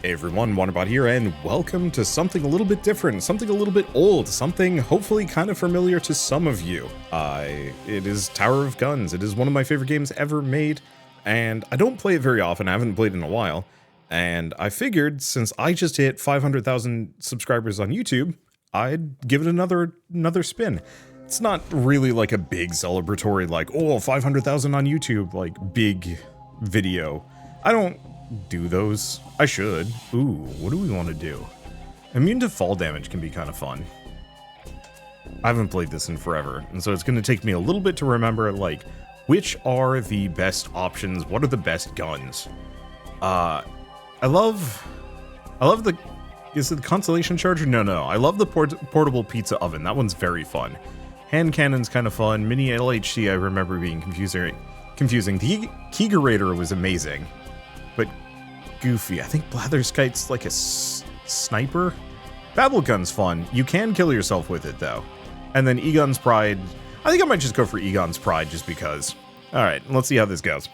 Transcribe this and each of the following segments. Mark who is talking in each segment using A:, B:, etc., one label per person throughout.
A: Hey everyone, Wanderbot here, and welcome to something a little bit different, something a little bit old, something hopefully kind of familiar to some of you. It is Tower of Guns. It is one of my favorite games ever made, and I don't play it very often. I haven't played it in a while, and I figured since I just hit 500,000 subscribers on YouTube, I'd give it another spin. It's not really like a big celebratory, like, oh, 500,000 on YouTube, like, big video. I don't do those. I should. Ooh, what do we want to do? Immune to fall damage can be kind of fun. I haven't played this in forever, and so it's going to take me a little bit to remember, like, which are the best options, what are the best guns. I love the, is it the Constellation Charger? No, I love the portable pizza oven. That one's very fun. Hand cannon's kind of fun. Mini LHC I remember being confusing. The Kegerator was amazing, but goofy. I think Blatherskite's like a sniper. Babble Gun's fun. You can kill yourself with it though. And then Egon's Pride. I think I might just go for Egon's Pride just because. Alright, let's see how this goes.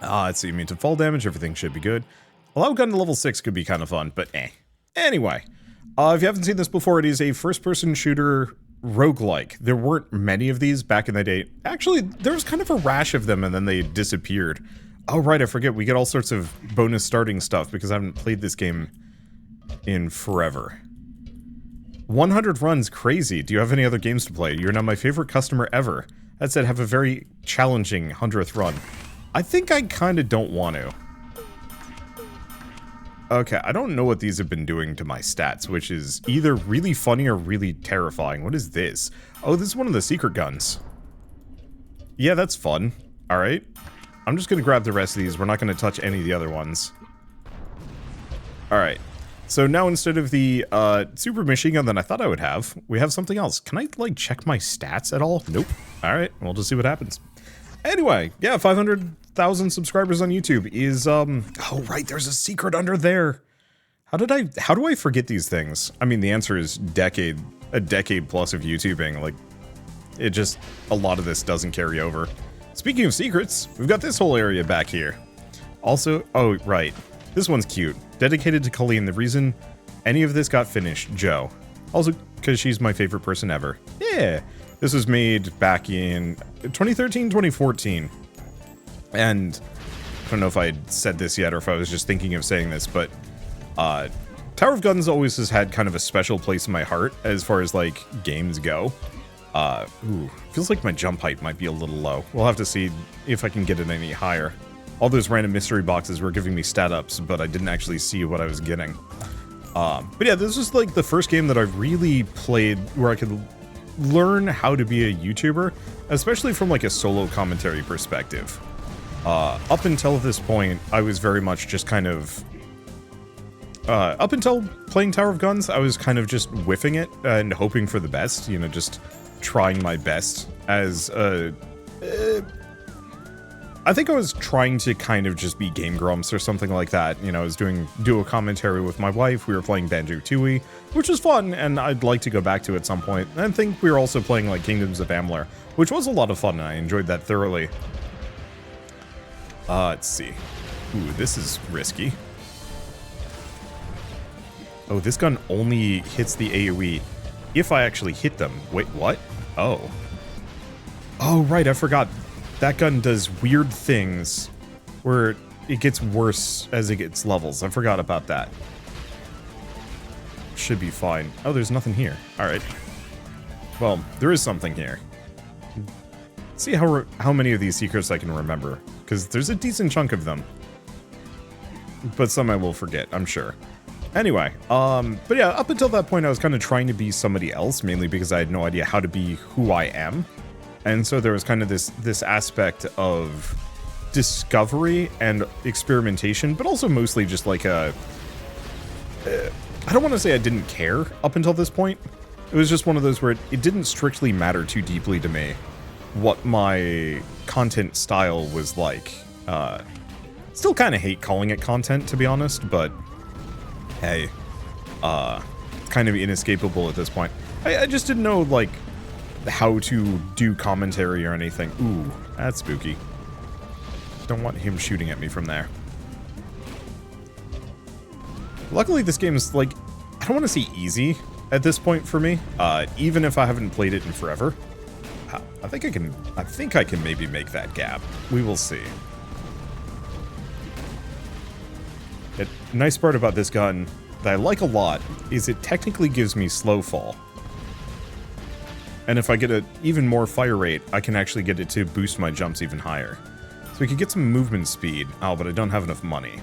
A: Let's see, immune to fall damage, everything should be good. Allow gun to level 6 could be kind of fun, but eh. Anyway, if you haven't seen this before, it is a first-person shooter roguelike. There weren't many of these back in the day. Actually, there was kind of a rash of them and then they disappeared. Oh, right, I forget. We get all sorts of bonus starting stuff because I haven't played this game in forever. 100 runs, crazy. Do you have any other games to play? You're now my favorite customer ever. That said, have a very challenging 100th run. I think I kind of don't want to. Okay, I don't know what these have been doing to my stats, which is either really funny or really terrifying. What is this? Oh, this is one of the secret guns. Yeah, that's fun. Alright. I'm just gonna grab the rest of these. We're not gonna touch any of the other ones. Alright. So now instead of the super machine gun that I thought I would have, we have something else. Can I, like, check my stats at all? Nope. Alright, we'll just see what happens. Anyway, yeah, 500,000 subscribers on YouTube is, oh right, there's a secret under there. How do I forget these things? I mean, the answer is a decade plus of YouTubing. Like, it just, a lot of this doesn't carry over. Speaking of secrets, we've got this whole area back here. Also, oh, right, this one's cute. Dedicated to Colleen. The reason any of this got finished, Joe. Also, because she's my favorite person ever. Yeah. This was made back in 2013, 2014. And I don't know if I'd said this yet or if I was just thinking of saying this, but Tower of Guns always has had kind of a special place in my heart as far as, like, games go. Ooh, feels like my jump height might be a little low. We'll have to see if I can get it any higher. All those random mystery boxes were giving me stat ups, but I didn't actually see what I was getting. But yeah, this is like the first game that I've really played where I could learn how to be a YouTuber, especially from like a solo commentary perspective. Up until this point, I was very much just kind of... up until playing Tower of Guns, I was kind of just whiffing it and hoping for the best, you know, just trying my best as a... I think I was trying to kind of just be Game Grumps or something like that. You know, I was doing duo commentary with my wife. We were playing Banjo-Tooie, which was fun, and I'd like to go back to at some point. And I think we were also playing, like, Kingdoms of Amalur, which was a lot of fun, and I enjoyed that thoroughly. Let's see. Ooh, this is risky. Oh, this gun only hits the AoE if I actually hit them. Wait, what? Oh. Oh, right, I forgot. That gun does weird things where it gets worse as it gets levels. I forgot about that. Should be fine. Oh, there's nothing here. Alright. Well, there is something here. Let's see how many of these secrets I can remember, because there's a decent chunk of them. But some I will forget, I'm sure. Anyway, but yeah, up until that point I was kind of trying to be somebody else, mainly because I had no idea how to be who I am. And so there was kind of this aspect of discovery and experimentation, but also mostly just like a... I don't want to say I didn't care up until this point. It was just one of those where it didn't strictly matter too deeply to me what my content style was like. Still kind of hate calling it content, to be honest, but hey, kind of inescapable at this point. I just didn't know, like, how to do commentary or anything. Ooh, that's spooky. Don't want him shooting at me from there. Luckily, this game is, like, I don't want to say easy at this point for me, even if I haven't played it in forever. I think I can maybe make that gap. We will see. The nice part about this gun that I like a lot is it technically gives me slow fall. And if I get an even more fire rate, I can actually get it to boost my jumps even higher. So we could get some movement speed. Oh, but I don't have enough money.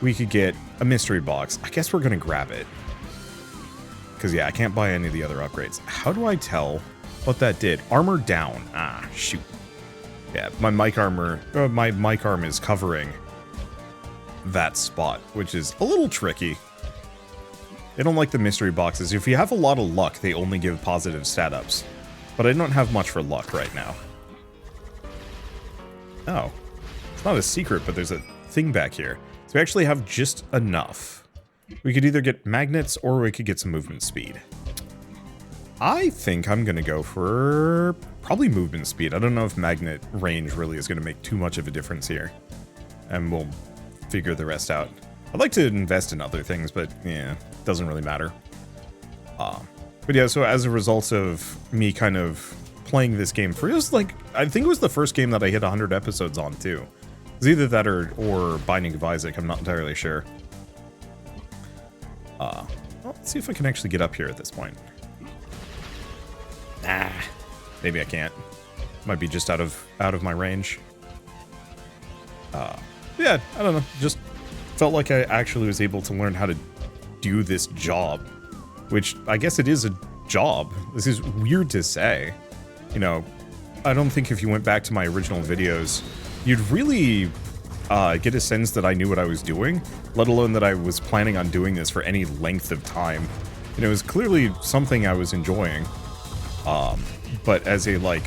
A: We could get a mystery box. I guess we're going to grab it. Because, yeah, I can't buy any of the other upgrades. How do I tell what that did? Armor down. Ah, shoot. Yeah, my mic arm is covering that spot, which is a little tricky. They don't like the mystery boxes. If you have a lot of luck, they only give positive stat ups. But I don't have much for luck right now. Oh. It's not a secret, but there's a thing back here. So we actually have just enough. We could either get magnets or we could get some movement speed. I think I'm going to go for probably movement speed. I don't know if magnet range really is going to make too much of a difference here. And we'll figure the rest out. I'd like to invest in other things, but yeah, doesn't really matter. But yeah, so as a result of me kind of playing this game for, it was like, I think it was the first game that I hit 100 episodes on too. It's either that or Binding of Isaac, I'm not entirely sure. Well, let's see if I can actually get up here at this point. Maybe I can't. Might be just out of my range. Yeah, I don't know, just felt like I actually was able to learn how to do this job, which I guess it is a job. This is weird to say. You know, I don't think if you went back to my original videos, you'd really get a sense that I knew what I was doing, let alone that I was planning on doing this for any length of time. You know, it was clearly something I was enjoying. But as a, like,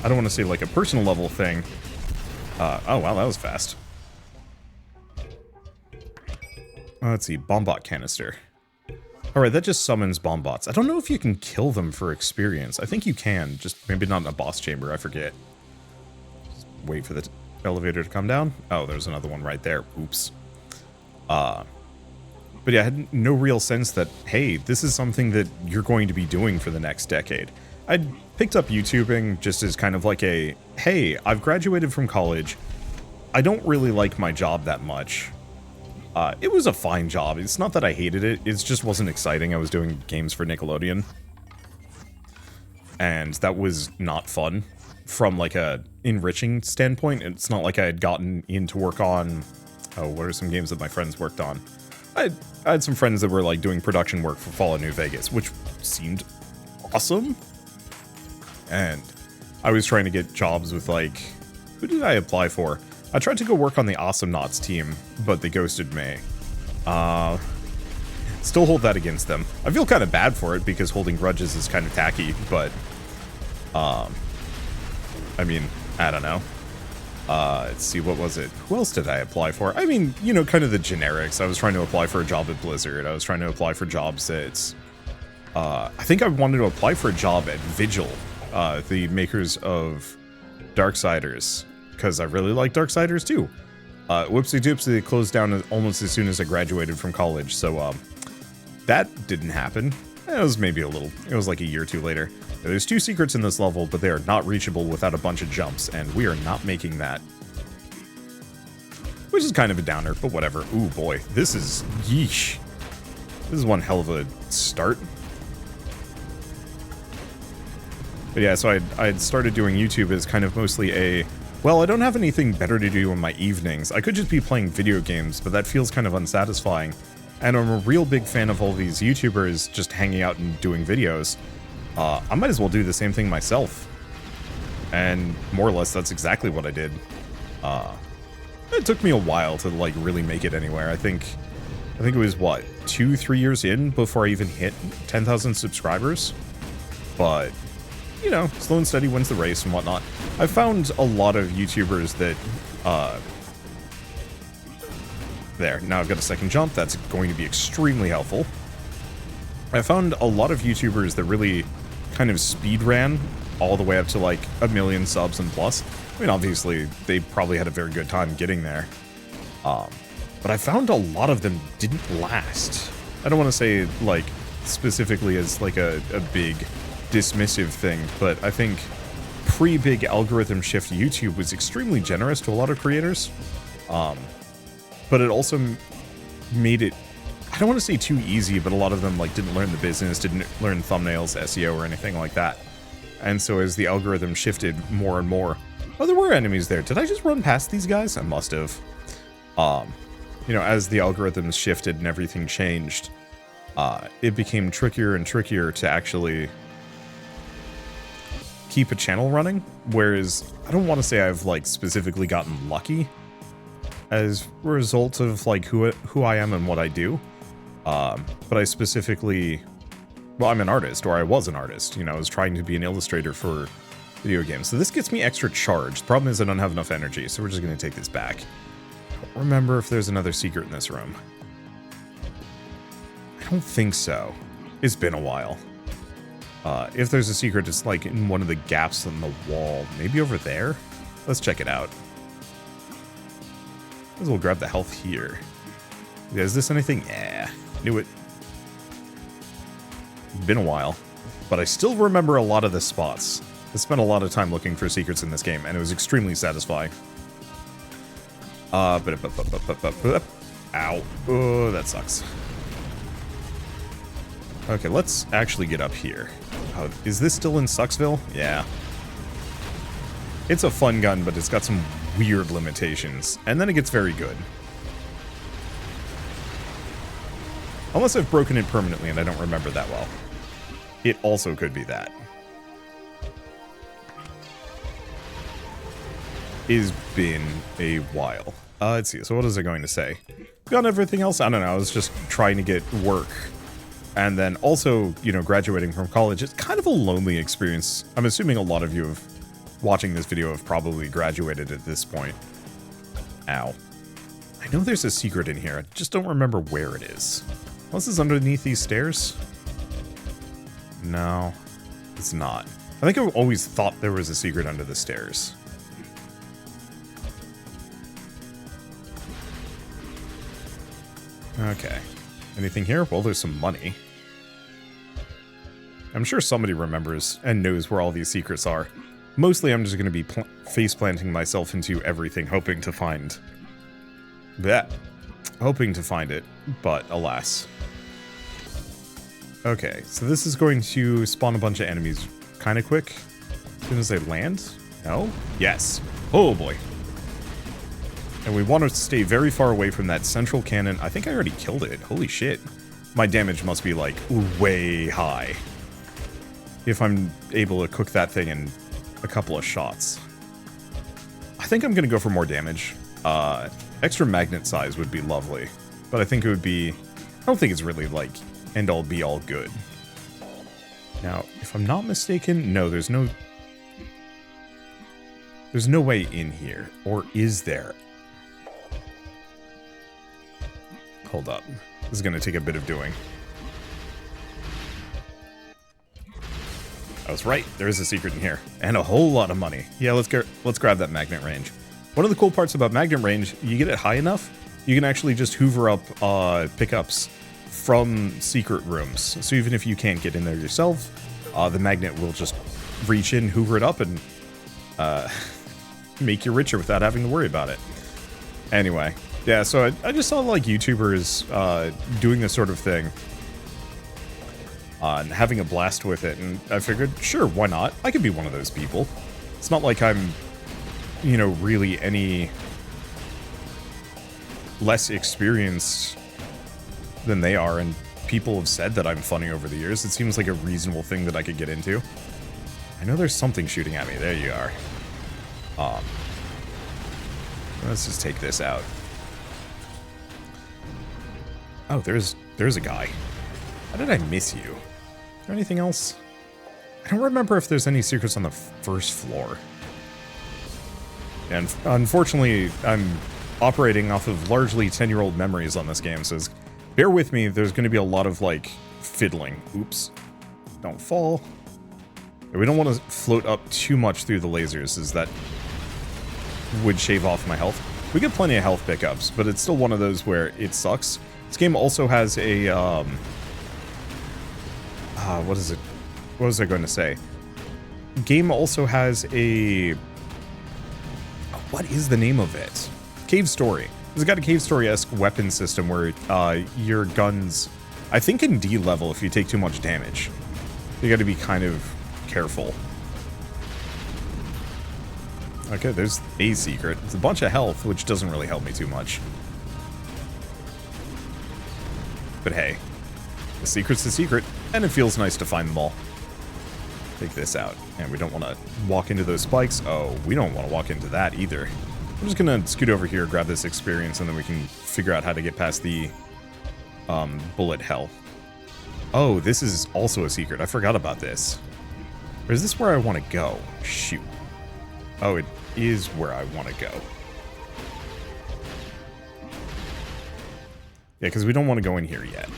A: I don't want to say like a personal level thing. Oh wow, that was fast. Let's see, Bombot canister. Alright, that just summons Bombots. I don't know if you can kill them for experience. I think you can, just maybe not in a boss chamber, I forget. Just wait for the elevator to come down. Oh, there's another one right there. Oops. But yeah, I had no real sense that, hey, this is something that you're going to be doing for the next decade. I'd picked up YouTubing just as kind of like a, hey, I've graduated from college. I don't really like my job that much. It was a fine job. It's not that I hated it. It just wasn't exciting. I was doing games for Nickelodeon. And that was not fun from like a enriching standpoint. It's not like I had gotten in to work on, oh, what are some games that my friends worked on? I had some friends that were like doing production work for Fallout New Vegas, which seemed awesome. And I was trying to get jobs with like, who did I apply for? I tried to go work on the Awesome Knots team, but they ghosted me. Still hold that against them. I feel kind of bad for it because holding grudges is kind of tacky, but I mean, I don't know. Let's see, what was it? Who else did I apply for? I mean, you know, kind of the generics. I was trying to apply for a job at Blizzard. I was trying to apply for jobs at, I think I wanted to apply for a job at Vigil, the makers of Darksiders, because I really like Darksiders too. Whoopsie doopsie, they closed down almost as soon as I graduated from college, so that didn't happen. It was maybe a little, it was like a year or two later. There's 2 secrets in this level, but they are not reachable without a bunch of jumps, and we are not making that. Which is kind of a downer, but whatever. Ooh boy, this is, yeesh. This is one hell of a start. But yeah, so I'd started doing YouTube as kind of mostly a, well, I don't have anything better to do in my evenings. I could just be playing video games, but that feels kind of unsatisfying. And I'm a real big fan of all these YouTubers just hanging out and doing videos. I might as well do the same thing myself. And more or less, that's exactly what I did. It took me a while to, like, really make it anywhere. I think it was, what, 2-3 years in before I even hit 10,000 subscribers? But, you know, slow and steady wins the race and whatnot. I found a lot of YouTubers that, there, now I've got a second jump. That's going to be extremely helpful. I found a lot of YouTubers that really kind of speed ran all the way up to like 1 million subs and plus. I mean, obviously, they probably had a very good time getting there. but I found a lot of them didn't last. I don't want to say, like, specifically as, like, a big dismissive thing, but I think pre-big algorithm shift YouTube was extremely generous to a lot of creators. But it also made it, I don't want to say too easy, but a lot of them, like, didn't learn the business, didn't learn thumbnails, SEO, or anything like that. And so as the algorithm shifted more and more... Oh, there were enemies there. Did I just run past these guys? I must have. You know, as the algorithms shifted and everything changed, it became trickier and trickier to actually keep a channel running. Whereas, I don't want to say I've, like, specifically gotten lucky as a result of, like, who I am and what I do. But I specifically... Well, I'm an artist, or I was an artist. You know, I was trying to be an illustrator for video games. So this gets me extra charge. The problem is I don't have enough energy, so we're just going to take this back. I don't remember if there's another secret in this room. I don't think so. It's been a while. If there's a secret, it's like in one of the gaps in the wall. Maybe over there? Let's check it out. Might as well grab the health here. Yeah, is this anything? Yeah, knew it. Been a while, but I still remember a lot of the spots. I spent a lot of time looking for secrets in this game, and it was extremely satisfying. Ow. Oh, that sucks. Okay, let's actually get up here. Oh, is this still in Sucksville? Yeah. It's a fun gun, but it's got some weird limitations, and then it gets very good. Unless I've broken it permanently and I don't remember that well. It also could be that. It's been a while. Let's see, so what is it going to say? Got everything else? I don't know, I was just trying to get work. And then also, you know, graduating from college, it's kind of a lonely experience. I'm assuming a lot of you watching this video have probably graduated at this point. Ow. I know there's a secret in here, I just don't remember where it is. Unless it's underneath these stairs? No, it's not. I think I've always thought there was a secret under the stairs. Okay. Anything here? Well, there's some money. I'm sure somebody remembers and knows where all these secrets are. Mostly I'm just going to be face-planting myself into everything, hoping to find... that. Hoping to find it, but alas. Okay, so this is going to spawn a bunch of enemies kind of quick. As soon as they land? No? Yes. Oh boy. And we want to stay very far away from that central cannon. I think I already killed it. Holy shit. My damage must be, like, way high. If I'm able to cook that thing in a couple of shots. I think I'm going to go for more damage. Extra magnet size would be lovely. But I think it would be... I don't think it's really, like, end-all be-all good. Now, if I'm not mistaken, no, there's no... There's no way in here. Or is there? Hold up. This is going to take a bit of doing. I was right. There is a secret in here. And a whole lot of money. Yeah, let's grab that magnet range. One of the cool parts about magnet range, you get it high enough, you can actually just hoover up pickups from secret rooms. So even if you can't get in there yourself, the magnet will just reach in, hoover it up, and make you richer without having to worry about it. Anyway, yeah, so I just saw, like, YouTubers doing this sort of thing. And having a blast with it, and I figured, sure, why not? I could be one of those people. It's not like I'm, you know, really any less experienced than they are, and people have said that I'm funny over the years. It seems like a reasonable thing that I could get into. I know there's something shooting at me. There you are. Let's just take this out. Oh, there's a guy. How did I miss you? Is there anything else? I don't remember if there's any secrets on the first floor. And unfortunately, I'm operating off of largely 10-year-old memories on this game, so bear with me, there's going to be a lot of, like, fiddling. Oops. Don't fall. We don't want to float up too much through the lasers, as that would shave off my health. We get plenty of health pickups, but it's still one of those where it sucks. This game also has a, what is it? What was I going to say? Game also has a... What is the name of it? Cave Story. It's got a Cave Story-esque weapon system where your guns... I think in D level if you take too much damage. You gotta be kind of careful. Okay, there's a secret. It's a bunch of health, which doesn't really help me too much. But hey, the secret's the secret, and it feels nice to find them all. Take this out. And we don't want to walk into those spikes. Oh, we don't want to walk into that either. I'm just going to scoot over here, grab this experience, and then we can figure out how to get past the bullet hell. Oh, this is also a secret. I forgot about this. Or is this where I want to go? Shoot. Oh, it is where I want to go. Yeah, because we don't want to go in here yet.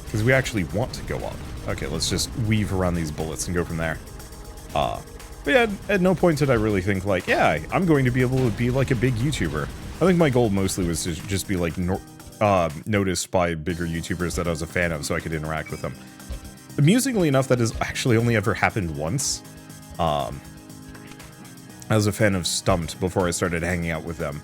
A: Because we actually want to go up. Okay, let's just weave around these bullets and go from there. But yeah, at no point did I really think like, yeah, I'm going to be able to be like a big YouTuber. I think my goal mostly was to just be like noticed by bigger YouTubers that I was a fan of so I could interact with them. Amusingly enough, that has actually only ever happened once. I was a fan of Stumped before I started hanging out with them.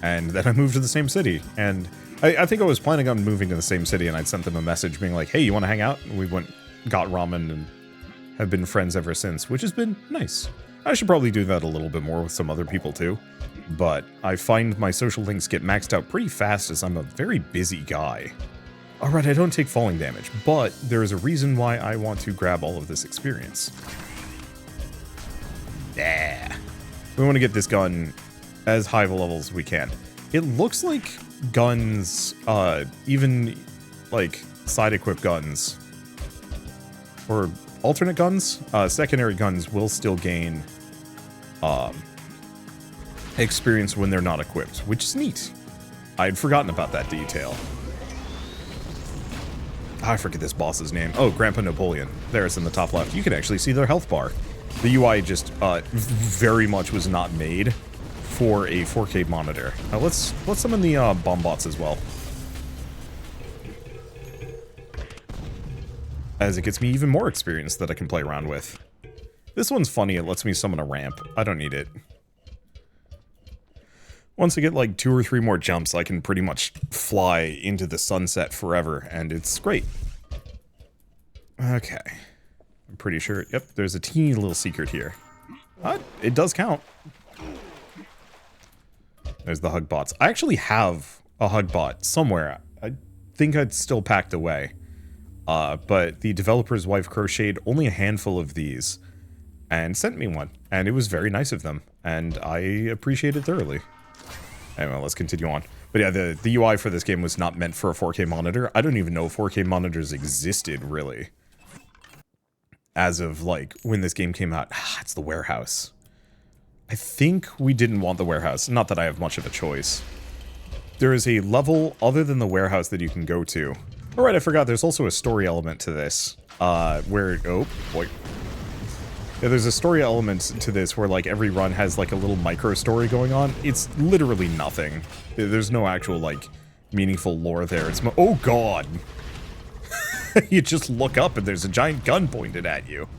A: And then I moved to the same city, and I think I was planning on moving to the same city, and I'd sent them a message being like, hey, you want to hang out? And we went, got ramen, and have been friends ever since, which has been nice. I should probably do that a little bit more with some other people too, but I find my social links get maxed out pretty fast as I'm a very busy guy. Alright, I don't take falling damage, but there is a reason why I want to grab all of this experience. Yeah. We want to get this gun as high of a level as we can. It looks like guns, even like side-equipped guns, or alternate guns, secondary guns will still gain experience when they're not equipped, which is neat. I'd forgotten about that detail. I forget this boss's name. Oh, Grandpa Napoleon. There, it's in the top left. You can actually see their health bar. The UI just very much was not made for a 4K monitor. Now let's summon the Wanderbots as well, as it gets me even more experience that I can play around with. This one's funny, it lets me summon a ramp. I don't need it. Once I get like 2 or 3 more jumps, I can pretty much fly into the sunset forever, and it's great. Okay. I'm pretty sure, yep, there's a teeny little secret here. It does count. There's the Hugbots. I actually have a Hugbot somewhere. I think I'd still packed away. But the developer's wife crocheted only a handful of these and sent me one. And it was very nice of them. And I appreciate it thoroughly. Anyway, let's continue on. But yeah, the UI for this game was not meant for a 4K monitor. I don't even know if 4K monitors existed, really. As of, like, when this game came out. It's the warehouse. I think we didn't want the warehouse. Not that I have much of a choice. There is a level other than the warehouse that you can go to. Alright, I forgot, there's also a story element to this. Where, oh, boy. Yeah, there's a story element to this where, like, every run has, like, a little micro-story going on. It's literally nothing. There's no actual, like, meaningful lore there. It's oh god! You just look up and there's a giant gun pointed at you.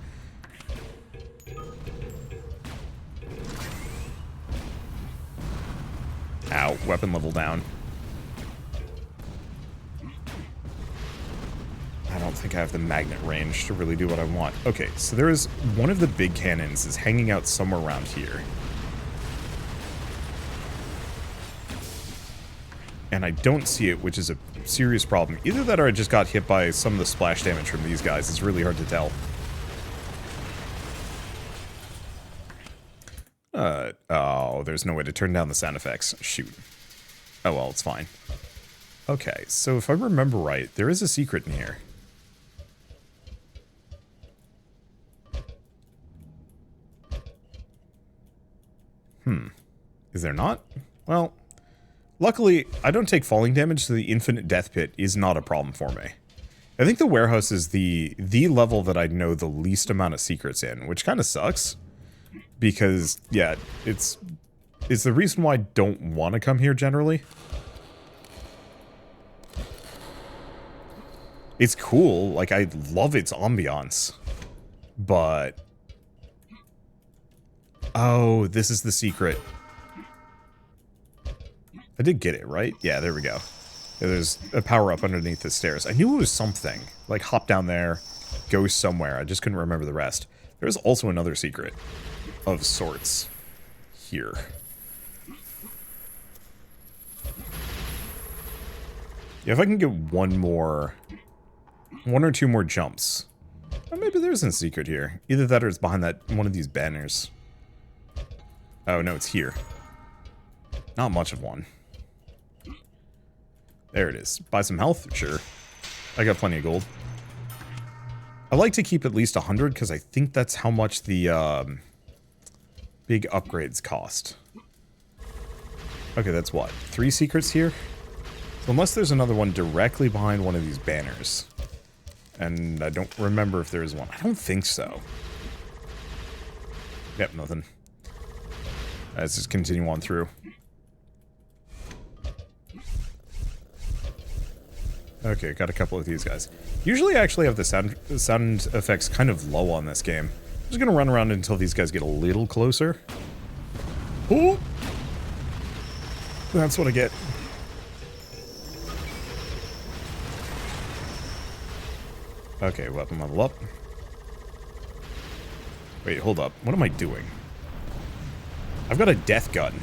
A: Ow, weapon level down. I don't think I have the magnet range to really do what I want. Okay, so there is one of the big cannons is hanging out somewhere around here. And I don't see it, which is a serious problem. Either that or I just got hit by some of the splash damage from these guys. It's really hard to tell. Oh, there's no way to turn down the sound effects. Shoot. Oh well, it's fine. Okay, so if I remember right, there is a secret in here. Is there not? Well, luckily, I don't take falling damage, so the infinite death pit is not a problem for me. I think the warehouse is the level that I know the least amount of secrets in, which kind of sucks. Because, yeah, it's It's the reason why I don't want to come here generally. It's cool, like, I love its ambiance. But... oh, this is the secret. I did get it, right? Yeah, there we go. Yeah, there's a power-up underneath the stairs. I knew it was something. Like, hop down there, go somewhere. I just couldn't remember the rest. There's also another secret of sorts here. Yeah, if I can get one or two more jumps. Or maybe there's a secret here. Either that or it's behind that one of these banners. Oh, no, it's here. Not much of one. There it is. Buy some health? Sure. I got plenty of gold. I like to keep at least 100 because I think that's how much the big upgrades cost. Okay, that's what? 3 secrets here? So unless there's another one directly behind one of these banners. And I don't remember if there is one. I don't think so. Yep, nothing. Let's just continue on through. Okay, got a couple of these guys. Usually I actually have the sound effects kind of low on this game. I'm just gonna run around until these guys get a little closer. Oh! That's what I get. Okay, weapon level up. Wait, hold up. What am I doing? I've got a death gun.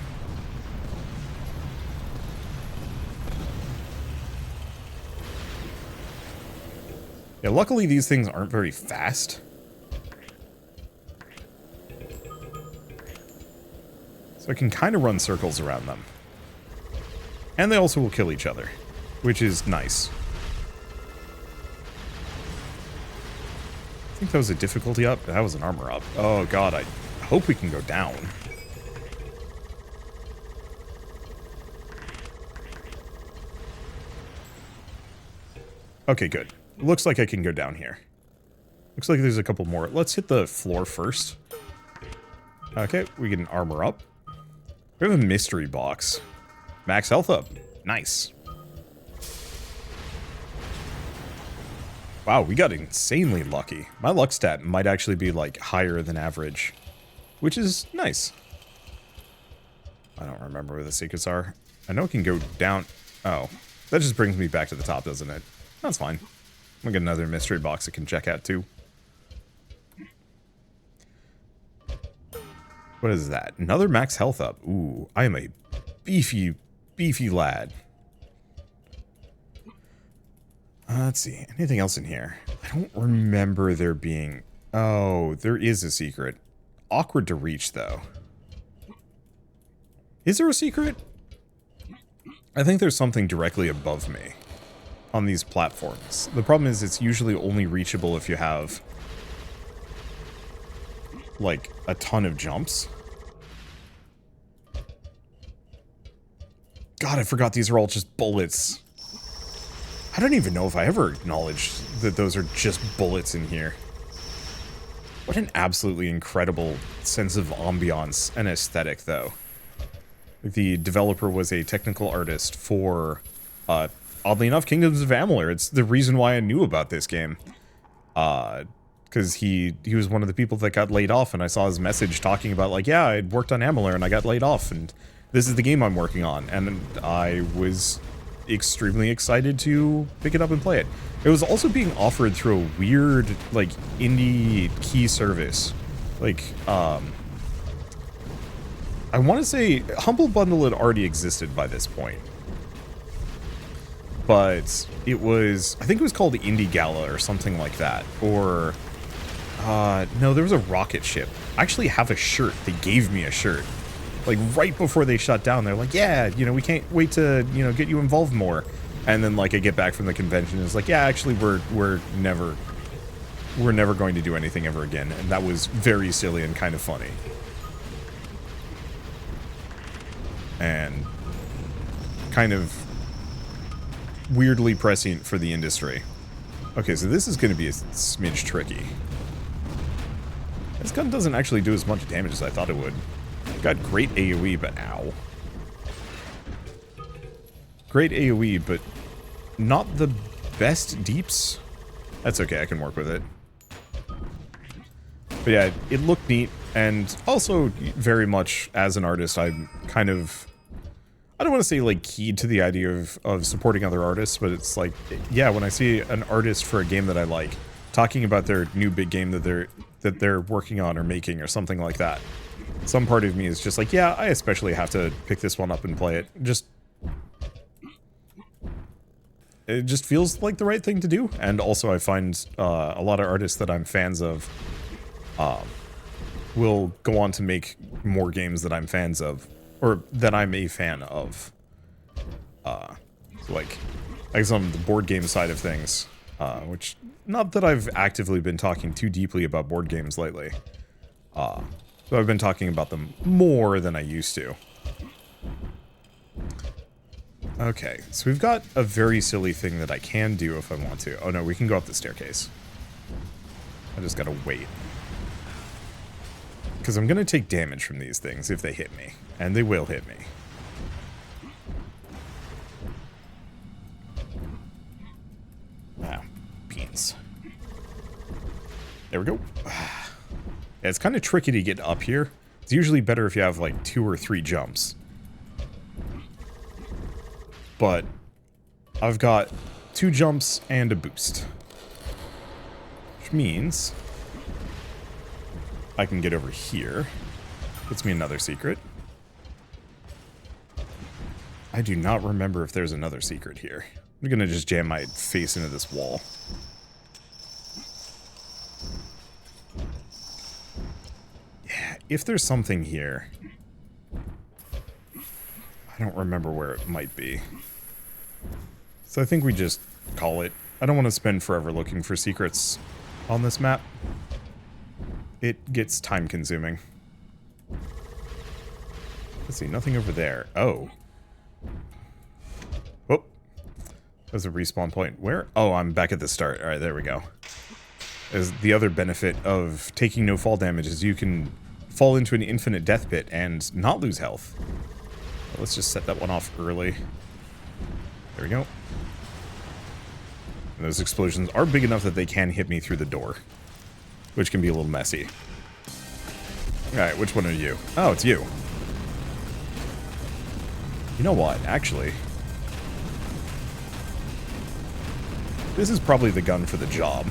A: Yeah, luckily these things aren't very fast. So I can kind of run circles around them. And they also will kill each other, which is nice. I think that was a difficulty up. That was an armor up. Oh god, I hope we can go down. Okay, good. Looks like I can go down here. Looks like there's a couple more. Let's hit the floor first. Okay, we get an armor up. We have a mystery box. Max health up. Nice. Wow, we got insanely lucky. My luck stat might actually be, like, higher than average. Which is nice. I don't remember where the secrets are. I know it can go down. Oh. That just brings me back to the top, doesn't it? That's fine. We'll get another mystery box I can check out, too. What is that? Another max health up. Ooh, I am a beefy, beefy lad. Let's see. Anything else in here? I don't remember there being... oh, there is a secret. Awkward to reach, though. Is there a secret? I think there's something directly above me on these platforms. The problem is it's usually only reachable if you have, like, a ton of jumps. God, I forgot these are all just bullets. I don't even know if I ever acknowledged that those are just bullets in here. What an absolutely incredible sense of ambiance and aesthetic, though. The developer was a technical artist for, oddly enough, Kingdoms of Amalur. It's the reason why I knew about this game. Because he was one of the people that got laid off, and I saw his message talking about, like, yeah, I'd worked on Amalur, and I got laid off, and this is the game I'm working on. And I was extremely excited to pick it up and play it. It was also being offered through a weird, like, indie key service. Like, I want to say Humble Bundle had already existed by this point. But it was, I think it was called Indie Gala or something like that. Or, no, there was a rocket ship. I actually have a shirt. They gave me a shirt. Like, right before they shut down, they're like, yeah, you know, we can't wait to, you know, get you involved more. And then, like, I get back from the convention and it's like, yeah, actually, we're never going to do anything ever again. And that was very silly and kind of funny. And kind of weirdly prescient for the industry. Okay, so this is going to be a smidge tricky. This gun doesn't actually do as much damage as I thought it would. Got great AoE, but ow. Great AoE, but not the best deeps. That's okay, I can work with it. But yeah, it looked neat, and also very much as an artist, I'm kind of, I don't want to say like keyed to the idea of supporting other artists, but it's like, yeah, when I see an artist for a game that I like, talking about their new big game that they're working on or making or something like that, some part of me is just like, yeah, I especially have to pick this one up and play it. It just feels like the right thing to do. And also I find a lot of artists that I'm fans of will go on to make more games that I'm fans of, or that I'm a fan of. So like, I guess on the board game side of things, which, not that I've actively been talking too deeply about board games lately. So I've been talking about them more than I used to. Okay, so we've got a very silly thing that I can do if I want to. Oh no, we can go up the staircase. I just gotta wait. Because I'm gonna take damage from these things if they hit me. And they will hit me. Wow, beans. There we go. Yeah, it's kind of tricky to get up here. It's usually better if you have like 2 or 3 jumps. But I've got 2 jumps and a boost. Which means I can get over here. Gets me another secret. I do not remember if there's another secret here. I'm gonna just jam my face into this wall. Yeah, if there's something here. I don't remember where it might be. So I think we just call it. I don't want to spend forever looking for secrets on this map. It gets time consuming. Let's see, nothing over there. Oh. Oh. There's a respawn point. Where? Oh, I'm back at the start. Alright, there we go. As the other benefit of taking no fall damage is you can fall into an infinite death pit and not lose health. Let's just set that one off early. There we go. And those explosions are big enough that they can hit me through the door, which can be a little messy. Alright, which one are you? Oh, it's you. You know what, actually, this is probably the gun for the job.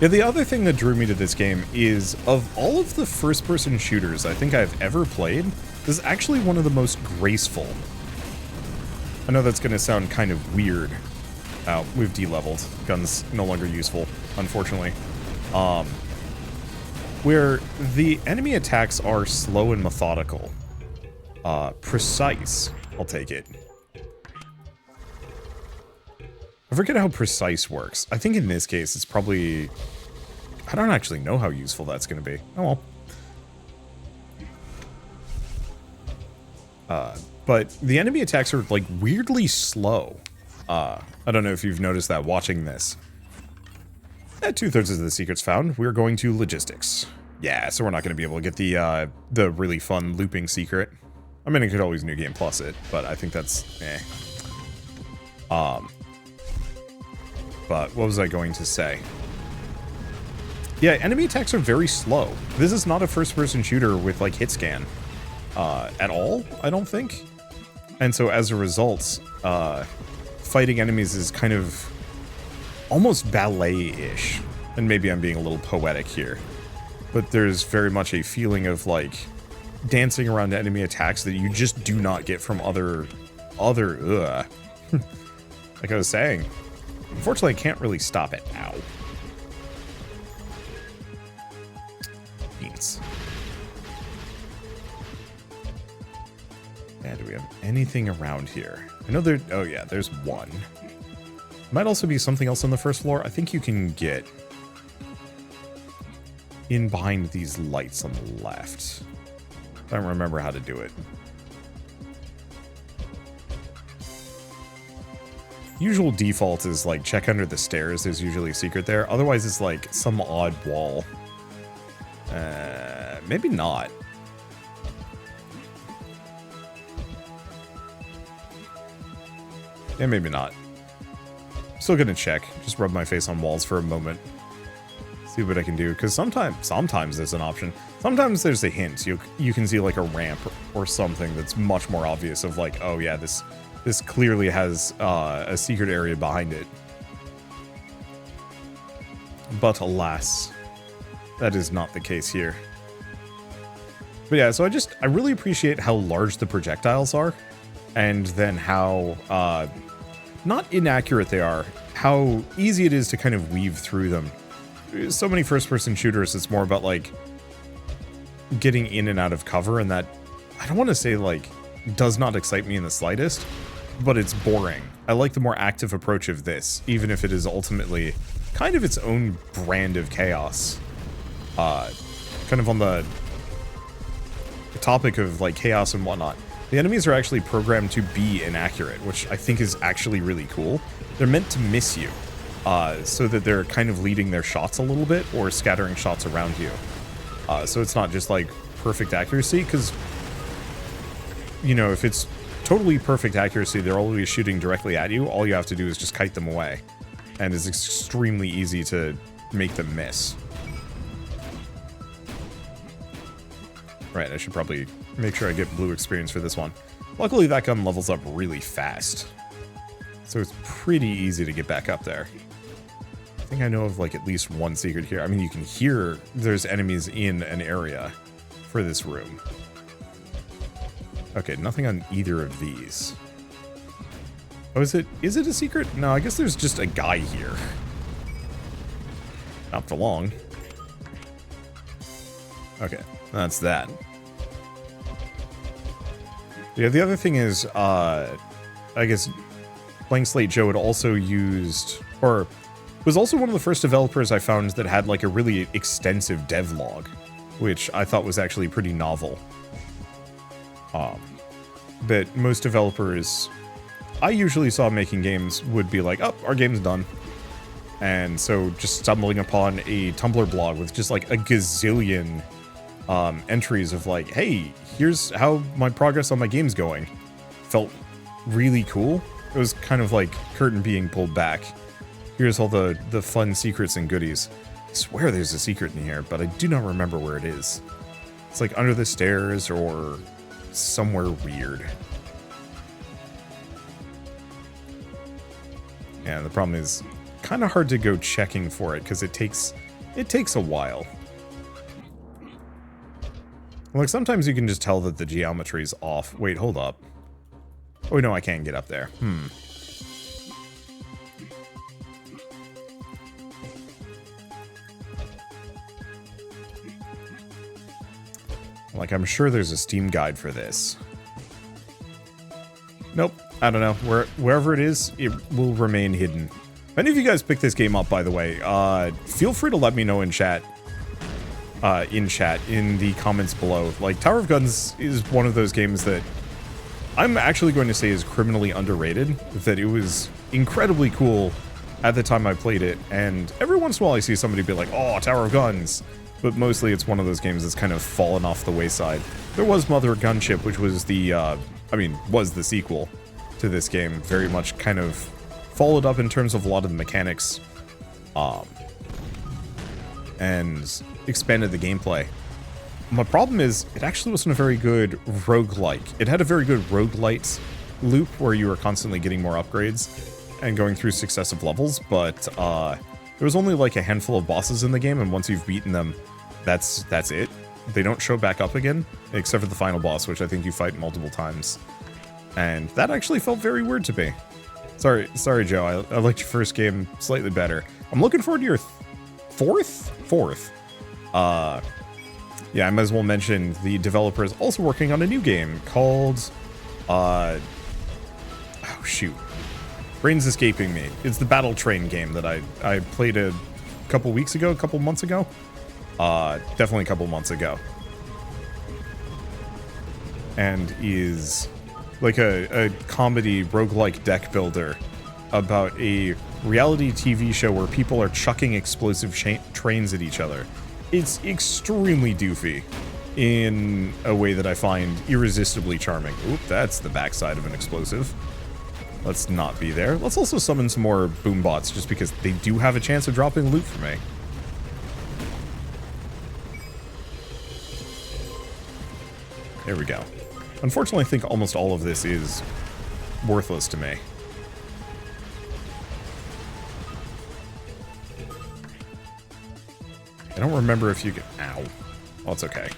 A: Yeah, the other thing that drew me to this game is, of all of the first-person shooters I think I've ever played, this is actually one of the most graceful. I know that's going to sound kind of weird. Oh, we've de-leveled. Gun's no longer useful, unfortunately. Where the enemy attacks are slow and methodical. Precise, I'll take it. I forget how precise works. I think in this case it's probably... I don't actually know how useful that's going to be. Oh well. But the enemy attacks are, like, weirdly slow. I don't know if you've noticed that watching this. 2/3 of the secrets found. We're going to logistics. Yeah, so we're not going to be able to get the really fun looping secret. I mean, I could always New Game Plus it, but I think that's eh. But what was I going to say? Yeah, enemy attacks are very slow. This is not a first-person shooter with, like, hit scan. At all, I don't think. And so as a result, fighting enemies is kind of almost ballet-ish. And maybe I'm being a little poetic here. But there's very much a feeling of, like, dancing around enemy attacks that you just do not get from other like I was saying. Unfortunately, I can't really stop it. Ow. Beans. Yeah, do we have anything around here? I know there... Oh, yeah, there's one. Might also be something else on the first floor. I think you can get in behind these lights on the left. I don't remember how to do it. Usual default is, like, check under the stairs. There's usually a secret there. Otherwise, it's, like, some odd wall. maybe not. Yeah, maybe not. Still gonna check. Just rub my face on walls for a moment. See what I can do, because sometimes there's an option. Sometimes there's a hint. You can see like a ramp or something that's much more obvious of like, oh yeah, this clearly has a secret area behind it. But alas, that is not the case here. But yeah, so I really appreciate how large the projectiles are, and then how not inaccurate they are, how easy it is to kind of weave through them. So many first-person shooters, it's more about like getting in and out of cover, and that, I don't want to say like does not excite me in the slightest, but it's boring. I like the more active approach of this, even if it is ultimately kind of its own brand of chaos. Kind of on the topic of like chaos and whatnot, the enemies are actually programmed to be inaccurate, which I think is actually really cool. They're meant to miss you, so that they're kind of leading their shots a little bit or scattering shots around you. So it's not just like perfect accuracy, because, you know, if it's totally perfect accuracy, they're always shooting directly at you. All you have to do is just kite them away, and it's extremely easy to make them miss. Right, I should probably make sure I get blue experience for this one. Luckily, that gun levels up really fast, so it's pretty easy to get back up there. I think I know of like at least one secret here. I mean, you can hear there's enemies in an area for this room. Okay, nothing on either of these. Oh, is it a secret? No, I guess there's just a guy here. Not for long. Okay, that's that. Yeah, the other thing is, I guess Blank Slate Joe had also used, or was also one of the first developers I found that had like a really extensive devlog, which I thought was actually pretty novel. But most developers I usually saw making games would be like, oh, our game's done. And so just stumbling upon a Tumblr blog with just like a gazillion entries of like, hey, here's how my progress on my game's going, felt really cool. It was kind of like curtain being pulled back. Here's all the fun secrets and goodies. I swear there's a secret in here, but I do not remember where it is. It's like under the stairs or somewhere weird. Yeah, the problem is kind of hard to go checking for it because it takes a while. Like, sometimes you can just tell that the geometry's off. Wait, hold up. Oh, no, I can't get up there. Like, I'm sure there's a Steam guide for this. Nope, I don't know. Wherever it is, it will remain hidden. If any of you guys pick this game up, by the way, feel free to let me know in chat. In the comments below. Like, Tower of Guns is one of those games that I'm actually going to say is criminally underrated. That it was incredibly cool at the time I played it, and every once in a while I see somebody be like, oh, Tower of Guns. But mostly it's one of those games that's kind of fallen off the wayside. There was Mother Gunship, which was the, was the sequel to this game. Very much kind of followed up in terms of a lot of the mechanics. And expanded the gameplay. My problem is, it actually wasn't a very good roguelike. It had a very good roguelite loop where you were constantly getting more upgrades and going through successive levels, but there was only like a handful of bosses in the game, and once you've beaten them, that's it. They don't show back up again, except for the final boss, which I think you fight multiple times. And that actually felt very weird to me. Sorry, Joe. I liked your first game slightly better. I'm looking forward to your fourth. Yeah, I might as well mention the developer is also working on a new game called, oh shoot, brain's escaping me. It's the Battle Train game that I played a couple months ago. Definitely a couple months ago. And is like a comedy roguelike deck builder about a reality TV show where people are chucking explosive trains at each other. It's extremely doofy. in a way that I find irresistibly charming. Oop, that's the backside of an explosive. Let's not be there. Let's also summon some more boombots, just because they do have a chance of dropping loot for me. There we go. Unfortunately, I think almost all of this is worthless to me. I don't remember if you can... Ow. Well, it's okay.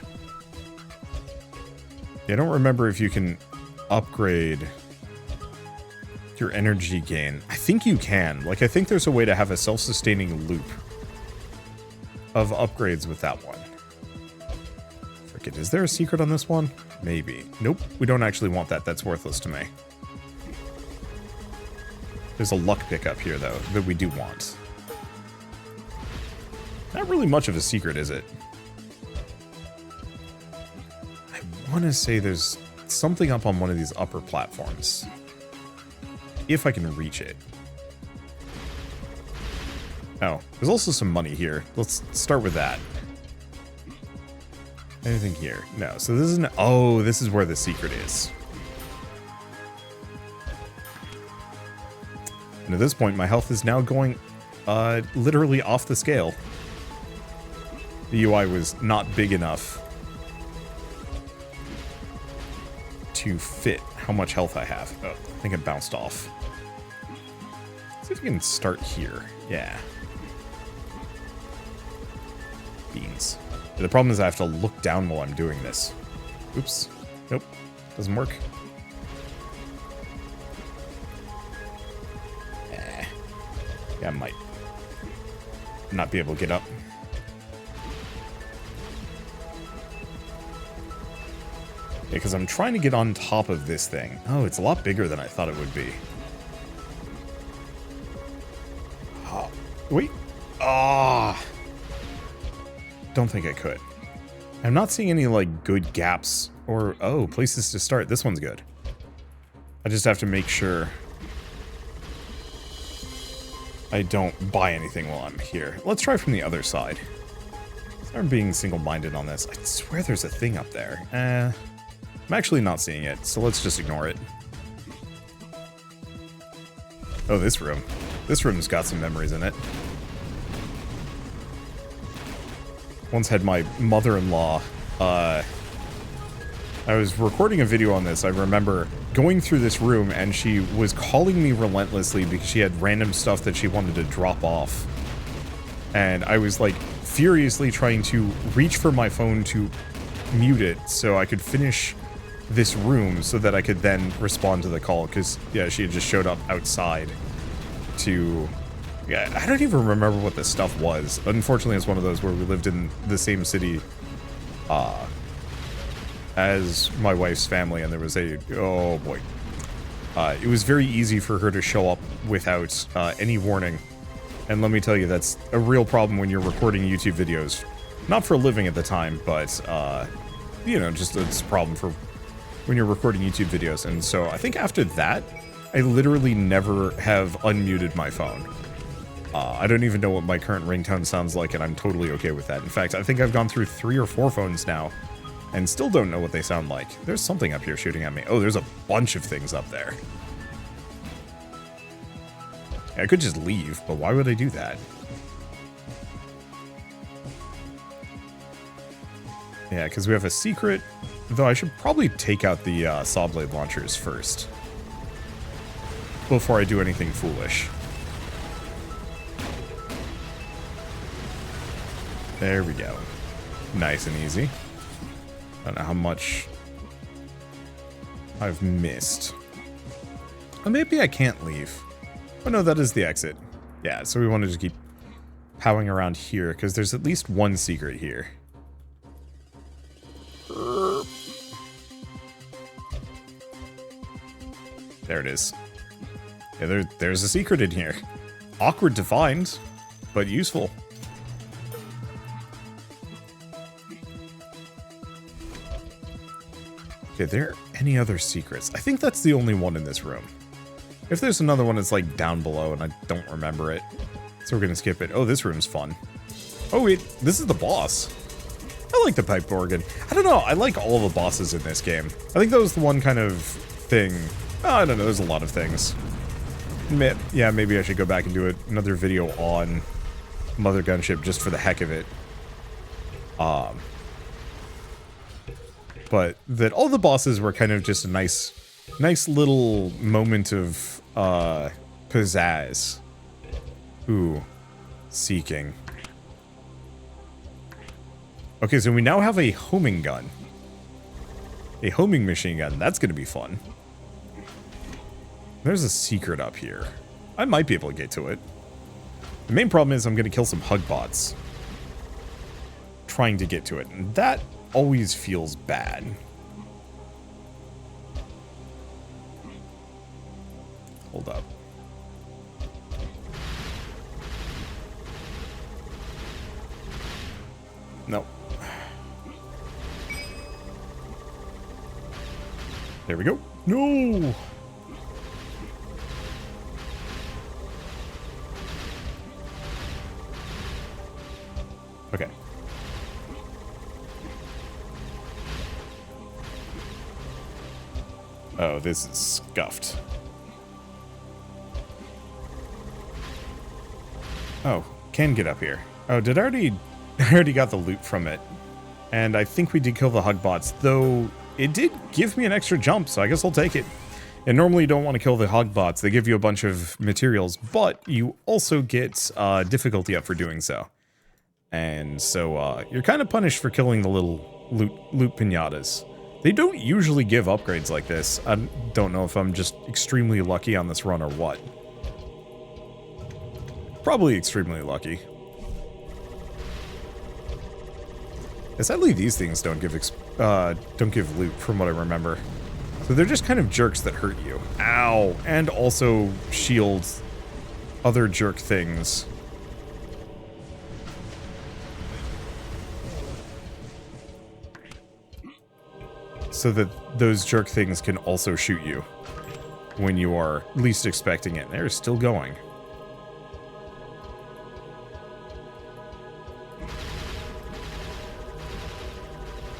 A: Yeah, I don't remember if you can upgrade your energy gain. I think you can. Like, I think there's a way to have a self-sustaining loop of upgrades with that one. Forget, is there a secret on this one? Maybe. Nope, we don't actually want that. That's worthless to me. There's a luck pickup here, though, that we do want. Not really much of a secret, is it? I want to say there's something up on one of these upper platforms. If I can reach it. Oh, there's also some money here. Let's start with that. Anything here? No. So this is oh, this is where the secret is. And at this point, my health is now going literally off the scale. The UI was not big enough to fit how much health I have. Oh, I think it bounced off. Let's see if we can start here. Yeah. Beans. The problem is I have to look down while I'm doing this. Oops. Nope. Doesn't work. Yeah, I might not be able to get up. Yeah, because I'm trying to get on top of this thing. Oh, it's a lot bigger than I thought it would be. Oh, wait. Ah. Don't think I could. I'm not seeing any, like, good gaps or... Oh, places to start. This one's good. I just have to make sure I don't buy anything while I'm here. Let's try from the other side. I'm being single-minded on this. I swear there's a thing up there. I'm actually not seeing it, so let's just ignore it. Oh, this room. This room's got some memories in it. Once had my mother-in-law, I was recording a video on this. I remember going through this room and she was calling me relentlessly because she had random stuff that she wanted to drop off. And I was like furiously trying to reach for my phone to mute it so I could finish this room so that I could then respond to the call, because yeah, she had just showed up outside to... Yeah, I don't even remember what this stuff was. Unfortunately, it's one of those where we lived in the same city as my wife's family, and there was a... Oh, boy. It was very easy for her to show up without any warning. And let me tell you, that's a real problem when you're recording YouTube videos. Not for a living at the time, but, you know, just it's a problem for when you're recording YouTube videos. And so I think after that, I literally never have unmuted my phone. I don't even know what my current ringtone sounds like, and I'm totally okay with that. In fact, I think I've gone through 3 or 4 phones now, and still don't know what they sound like. There's something up here shooting at me. Oh, there's a bunch of things up there. I could just leave, but why would I do that? Yeah, because we have a secret, though I should probably take out the saw blade launchers first before I do anything foolish. There we go. Nice and easy. I don't know how much I've missed. Oh, maybe I can't leave. Oh no, that is the exit. Yeah, so we want to just keep powering around here, because there's at least one secret here. There it is. Yeah, there's a secret in here. Awkward to find, but useful. Okay, are there any other secrets? I think that's the only one in this room. If there's another one, it's like down below and I don't remember it. So we're gonna skip it. Oh, this room's fun. Oh wait, this is the boss. I like the pipe organ. I don't know, I like all the bosses in this game. I think that was the one kind of thing. I don't know, there's a lot of things. Yeah, maybe I should go back and do another video on Mother Gunship just for the heck of it. But that all the bosses were kind of just a nice little moment of pizzazz. Ooh, seeking. Okay, so we now have a homing gun. A homing machine gun. That's going to be fun. There's a secret up here. I might be able to get to it. The main problem is I'm going to kill some hug bots trying to get to it, and that always feels bad. Hold up. Nope. There we go. No! Okay. Oh, this is scuffed. Oh, can get up here. Oh, I already got the loot from it. And I think we did kill the hug bots, though it did give me an extra jump, so I guess I'll take it. And normally you don't want to kill the hug bots. They give you a bunch of materials, but you also get difficulty up for doing so. And so you're kind of punished for killing the little loot pinatas. They don't usually give upgrades like this. I don't know if I'm just extremely lucky on this run or what. Probably extremely lucky. And sadly, these things don't give loot, from what I remember. So they're just kind of jerks that hurt you. Ow! And also shield other jerk things. So that those jerk things can also shoot you when you are least expecting it. They're still going.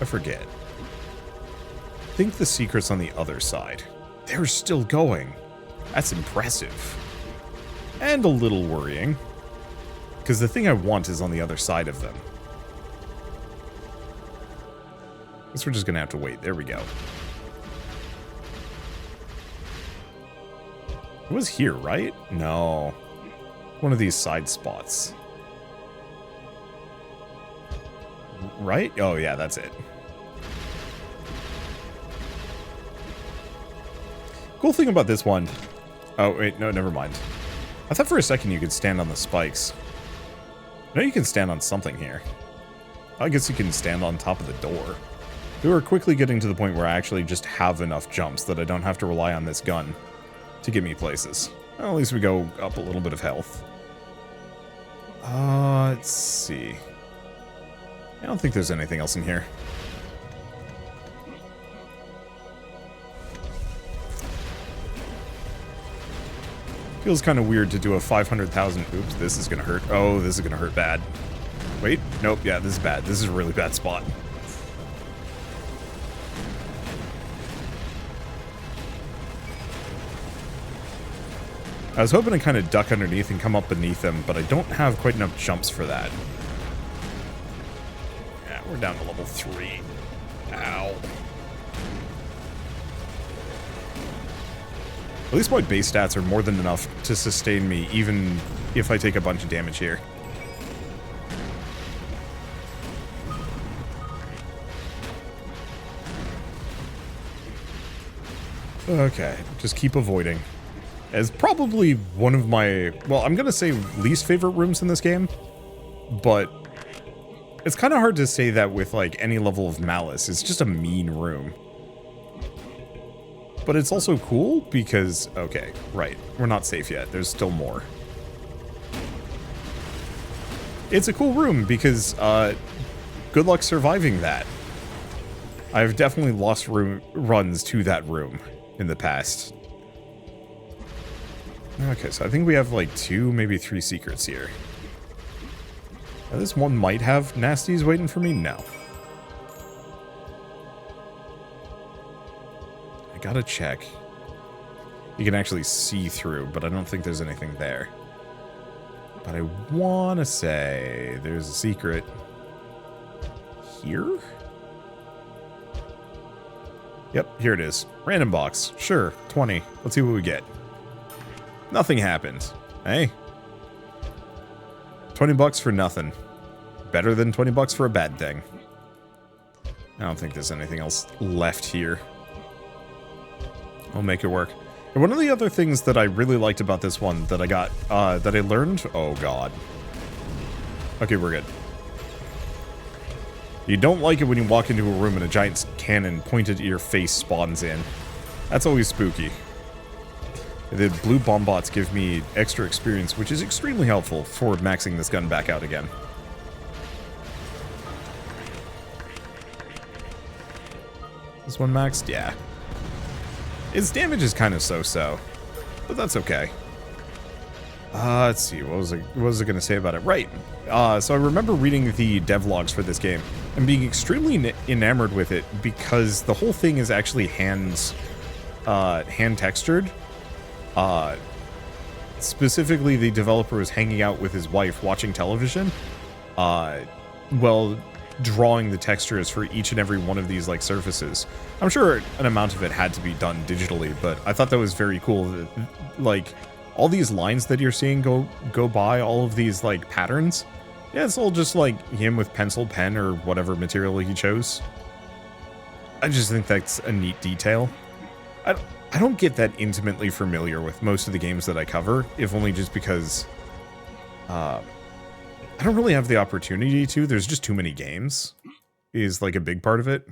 A: I forget. I think the secret's on the other side. They're still going. That's impressive. And a little worrying. Because the thing I want is on the other side of them. Guess we're just gonna have to wait. There we go. It was here, right? No. One of these side spots. Right? Oh, yeah, that's it. Cool thing about this one... Oh, wait, no, never mind. I thought for a second you could stand on the spikes. I know you can stand on something here. I guess you can stand on top of the door. We were quickly getting to the point where I actually just have enough jumps that I don't have to rely on this gun to get me places. Well, at least we go up a little bit of health. Let's see. I don't think there's anything else in here. Feels kind of weird to do a 500,000... Oops, this is going to hurt. Oh, this is going to hurt bad. Wait, nope, yeah, this is bad. This is a really bad spot. I was hoping to kind of duck underneath and come up beneath them, but I don't have quite enough jumps for that. Yeah, we're down to level 3. Ow. At least my base stats are more than enough to sustain me, even if I take a bunch of damage here. Okay, just keep avoiding. As probably one of my, well, I'm gonna say least favorite rooms in this game, but it's kind of hard to say that with like any level of malice. It's just a mean room. But it's also cool because, okay, right, we're not safe yet. There's still more. It's a cool room because, good luck surviving that. I've definitely lost runs to that room in the past. Okay, so I think we have like 2, maybe 3 secrets here. Now, this one might have nasties waiting for me? No. gotta check. You can actually see through, but I don't think there's anything there. But I want to say there's a secret here? Yep, here it is. Random box. Sure, 20. Let's see what we get. Nothing happened. Hey. 20 bucks for nothing. Better than 20 bucks for a bad thing. I don't think there's anything else left here. I'll make it work. And one of the other things that I really liked about this one that I got, that I learned... Oh, God. Okay, we're good. You don't like it when you walk into a room and a giant cannon pointed at your face spawns in. That's always spooky. The blue bomb bots give me extra experience, which is extremely helpful for maxing this gun back out again. This one maxed? Yeah. Its damage is kind of so-so, but that's okay. Let's see, what was I going to say about it? Right. So I remember reading the devlogs for this game and being extremely enamored with it because the whole thing is actually hand textured. Specifically, the developer was hanging out with his wife watching television, well, drawing the textures for each and every one of these like surfaces. I'm sure an amount of it had to be done digitally, but I thought that was very cool that, like, all these lines that you're seeing go by, all of these like patterns, yeah, it's all just like him with pencil, pen, or whatever material he chose. I just think that's a neat detail. I don't get that intimately familiar with most of the games that I cover, if only just because I don't really have the opportunity to. There's just too many games, is like a big part of it.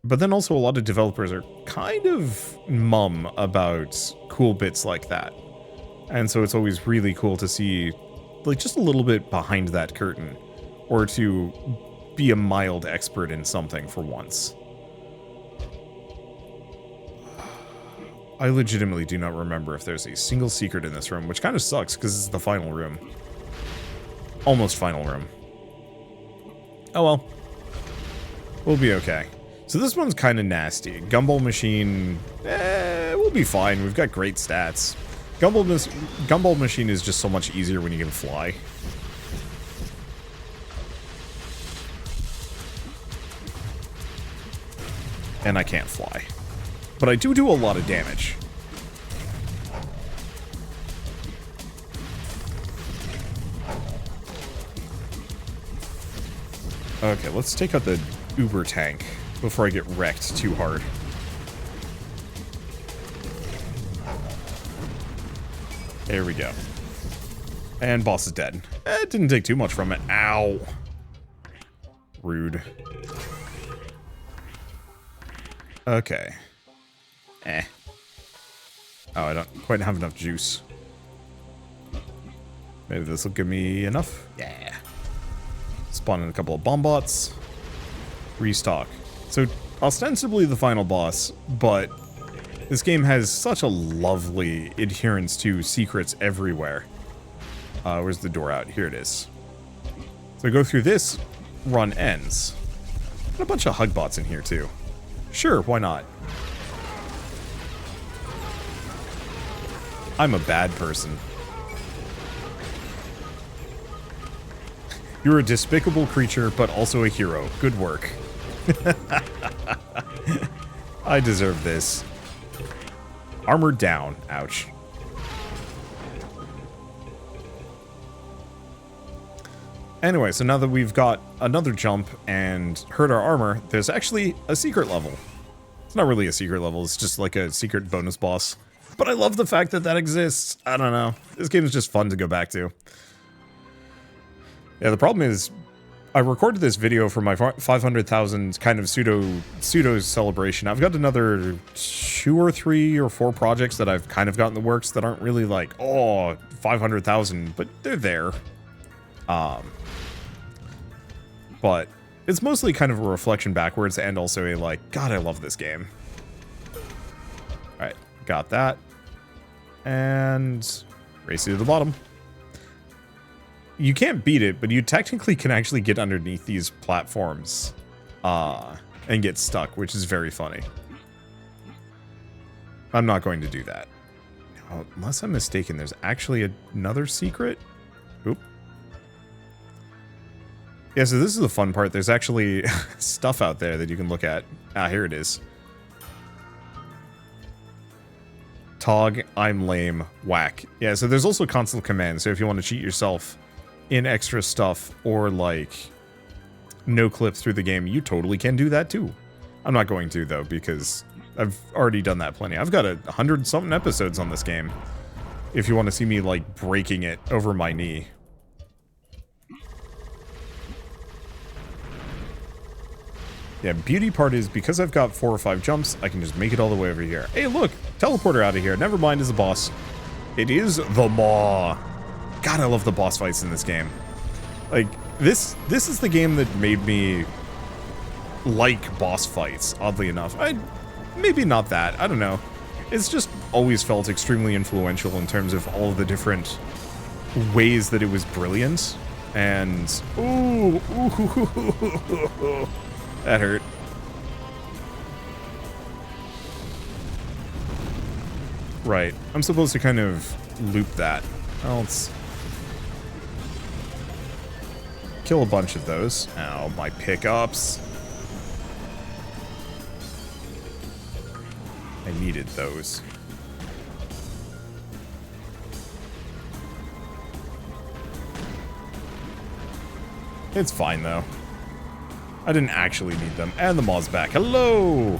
A: But then also a lot of developers are kind of mum about cool bits like that. And so it's always really cool to see like just a little bit behind that curtain, or to be a mild expert in something for once. I legitimately do not remember if there's a single secret in this room, which kind of sucks because it's the final room. Almost final room. Oh well. We'll be okay. So this one's kind of nasty. Gumball Machine, we'll be fine. We've got great stats. Gumball Machine is just so much easier when you can fly. And I can't fly. But I do a lot of damage. Okay, let's take out the Uber tank before I get wrecked too hard. There we go. And boss is dead. It didn't take too much from it. Ow. Rude. Okay. Oh, I don't quite have enough juice. Maybe this will give me enough? Yeah. Spawn in a couple of bomb bots. Restock. So, ostensibly the final boss, but this game has such a lovely adherence to secrets everywhere. Where's the door out? Here it is. So go through this, run ends. And a bunch of hug bots in here too. Sure, why not? I'm a bad person. You're a despicable creature, but also a hero. Good work. I deserve this. Armor down. Ouch. Anyway, so now that we've got another jump and hurt our armor, there's actually a secret level. It's not really a secret level, it's just like a secret bonus boss. But I love the fact that that exists. I don't know. This game is just fun to go back to. Yeah, the problem is, I recorded this video for my 500,000 kind of pseudo celebration. I've got another 2 or 3 or 4 projects that I've kind of got in the works that aren't really like, oh, 500,000, but they're there. But it's mostly kind of a reflection backwards and also a like, God, I love this game. Alright, got that. And race you to the bottom. You can't beat it, but you technically can actually get underneath these platforms and get stuck, which is very funny. I'm not going to do that. Now, unless I'm mistaken, there's actually another secret. Oop. Yeah, so this is the fun part. There's actually stuff out there that you can look at. Ah, here it is. Tog, I'm lame, whack. Yeah, so there's also console commands, so if you want to cheat yourself in extra stuff or, like, no clip through the game, you totally can do that too. I'm not going to, though, because I've already done that plenty. I've got 100-something episodes on this game, if you want to see me, like, breaking it over my knee. Yeah, beauty part is, because I've got 4 or 5 jumps, I can just make it all the way over here. Hey, look! Teleporter out of here. Never mind, is a boss. It is the Maw. God, I love the boss fights in this game. Like, this is the game that made me like boss fights, oddly enough. Maybe not that, I don't know. It's just always felt extremely influential in terms of all of the different ways that it was brilliant. And, ooh, that hurt. Right. I'm supposed to kind of loop that. Well, let's kill a bunch of those. Ow, my pickups. I needed those. It's fine, though. I didn't actually need them. And the Maw's back. Hello!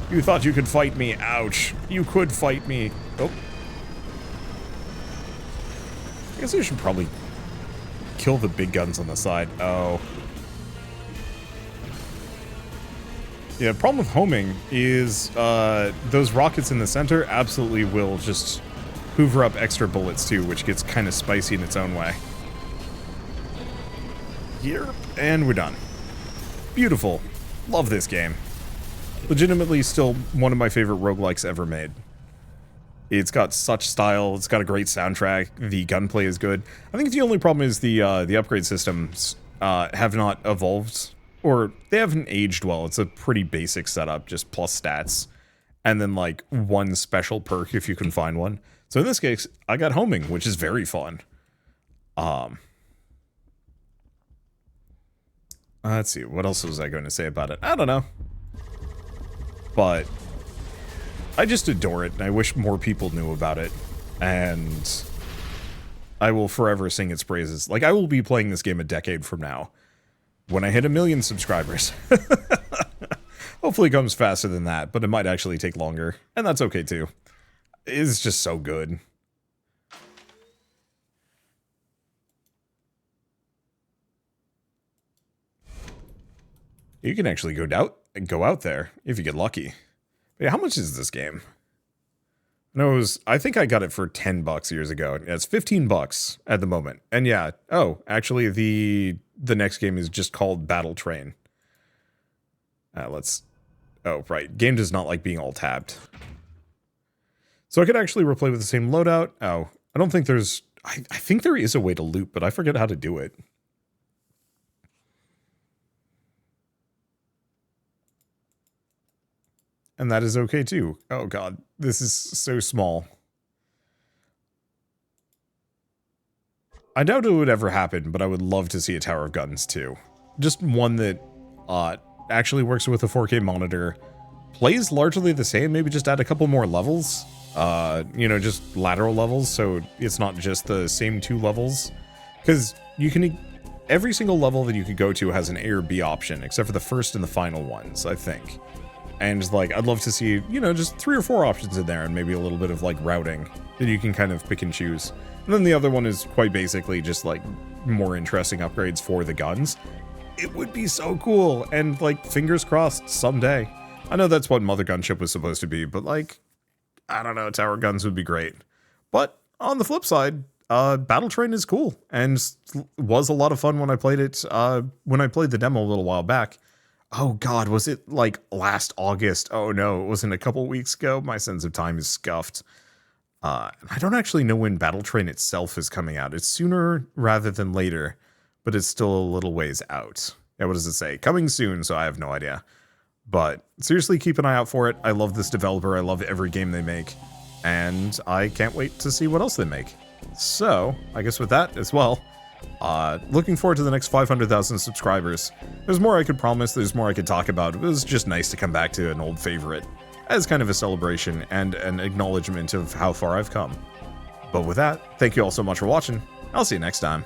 A: You thought you could fight me. Ouch. You could fight me. Oh. I guess I should probably kill the big guns on the side. Oh. Yeah, the problem with homing is those rockets in the center absolutely will just hoover up extra bullets too, which gets kind of spicy in its own way. Here, and we're done. Beautiful. Love this game. Legitimately still one of my favorite roguelikes ever made. It's got such style, it's got a great soundtrack, the gunplay is good. I think the only problem is the upgrade systems have not evolved, or they haven't aged well. It's a pretty basic setup, just plus stats, and then like one special perk if you can find one. So in this case, I got homing, which is very fun. Let's see, what else was I going to say about it? I don't know. But I just adore it, and I wish more people knew about it. And I will forever sing its praises. Like, I will be playing this game a decade from now, when I hit 1 million subscribers. Hopefully it comes faster than that, but it might actually take longer. And that's okay, too. It's just so good. You can actually go out there if you get lucky. But yeah, how much is this game? No, I think I got it for $10 years ago. Yeah, it's $15 at the moment. And yeah, oh, actually the next game is just called Battle Train. Oh, right. Game does not like being all tabbed. So I could actually replay with the same loadout. Oh, I don't think there's, I think there is a way to loop, but I forget how to do it. And that is okay too. Oh god, this is so small. I doubt it would ever happen, but I would love to see a Tower of Guns too. Just one that actually works with a 4K monitor, plays largely the same, maybe just add a couple more levels. You know, just lateral levels, so it's not just the same 2 levels. Because you can, every single level that you could go to has an A or B option, except for the first and the final ones, I think. And, like, I'd love to see, you know, just 3 or 4 options in there, and maybe a little bit of, like, routing that you can kind of pick and choose. And then the other one is quite basically just, like, more interesting upgrades for the guns. It would be so cool, and, like, fingers crossed, someday. I know that's what Mother Gunship was supposed to be, but, like, I don't know, Tower Guns would be great. But, on the flip side, Battle Train is cool, and was a lot of fun when I played it, when I played the demo a little while back. Oh god, was it like last August? Oh no, it wasn't a couple weeks ago. My sense of time is scuffed. I don't actually know when Battle Train itself is coming out. It's sooner rather than later, but it's still a little ways out. Yeah, what does it say? Coming soon, so I have no idea. But seriously, keep an eye out for it. I love this developer. I love every game they make. And I can't wait to see what else they make. So, I guess with that as well, looking forward to the next 500,000 subscribers. There's more I could promise, there's more I could talk about. It was just nice to come back to an old favorite as kind of a celebration and an acknowledgement of how far I've come. But with that, thank you all so much for watching. I'll see you next time.